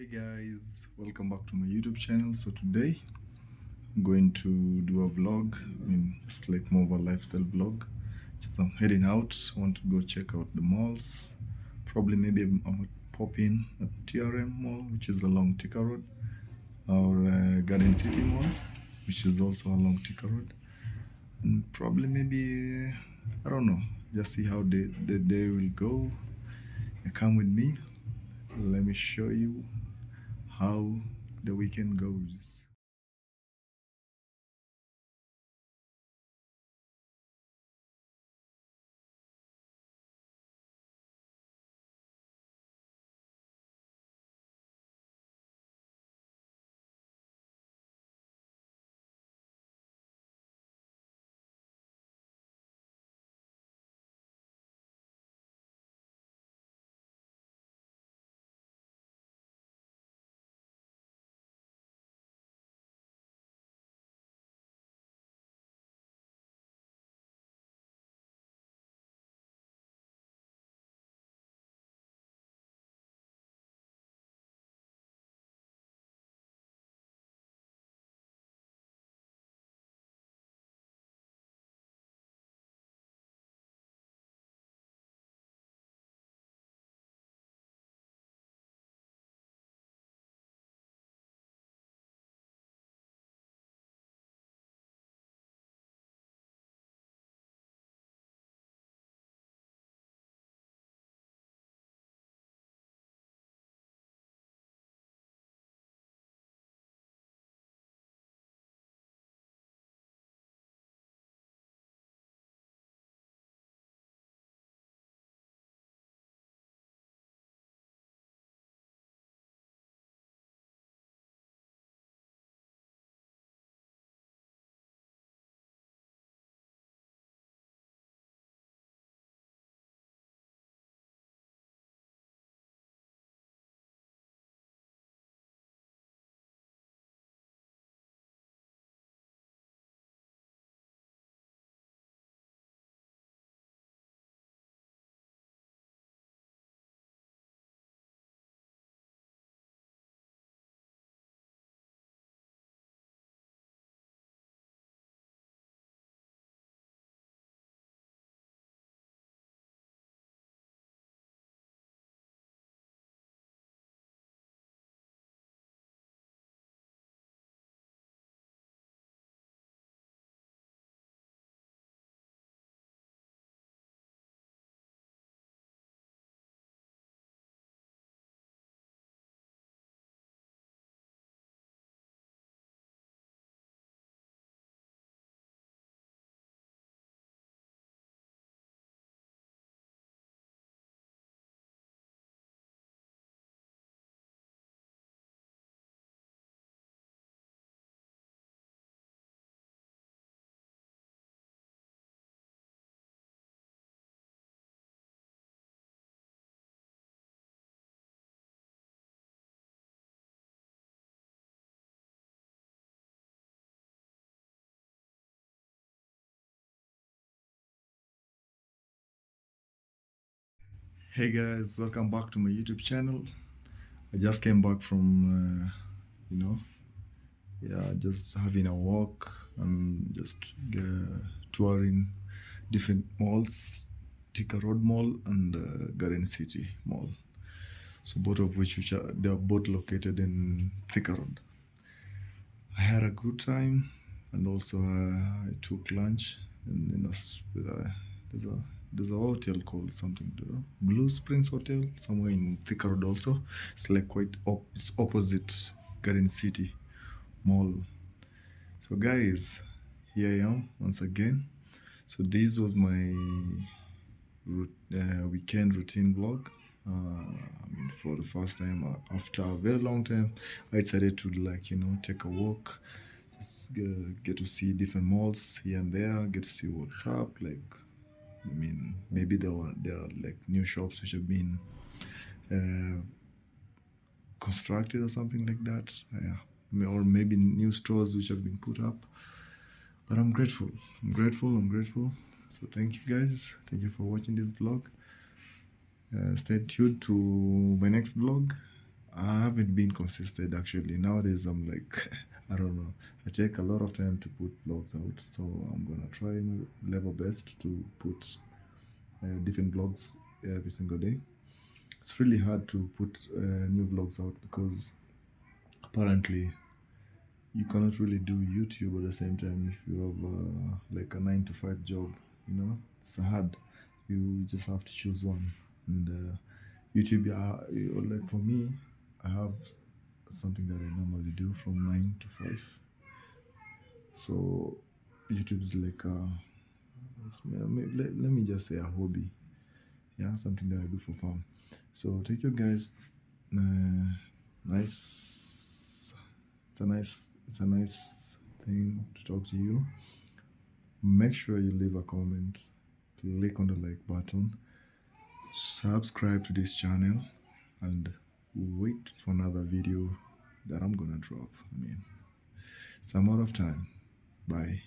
Hey guys, welcome back to my YouTube channel. So today I'm going to do a vlog. Just like more of a lifestyle vlog. Just I'm heading out. I want to go check out the malls. Probably maybe I might pop in at TRM Mall, which is along Thika Road, or Garden City Mall, which is also along Thika Road. And probably maybe I don't know. Just see how the day will go. Come with me. Let me show you how the weekend goes. Hey guys, welcome back to my YouTube channel. I just came back from, you know, just having a walk and just touring different malls, Thika Road Mall and Garden City Mall. So both of which are they are both located in Thika Road. I had a good time, and also I took lunch in there's a there's a hotel called something Blue Springs Hotel somewhere in Thika Road also. It's like it's opposite Garden City Mall. So guys, here I am once again. So this was my weekend routine vlog. For the first time after a very long time, I decided to take a walk, just get to see different malls here and there, get to see what's up. Maybe there are like new shops which have been uh, constructed or something like that. Or maybe new stores which have been put up. But I'm grateful. I'm grateful. So thank you guys. Thank you for watching this vlog. Stay tuned to my next vlog. I haven't been consistent actually. Nowadays, I'm like, I don't know. I take a lot of time to put vlogs out, so I'm gonna try my level best to put different vlogs every single day. It's really hard to put new vlogs out because apparently you cannot really do YouTube at the same time if you have like a 9 to 5 job. You know, it's hard. You just have to choose one. And YouTube, like for me, I have something that I normally do from 9 to 5. So YouTube is like let me just say a hobby. Yeah, something that I do for fun. So thank you guys. Nice. It's a nice thing to talk to you. Make sure you leave a comment, click on the like button, subscribe to this channel, and wait for another video that I'm gonna drop. I mean, it's a matter of time. Bye.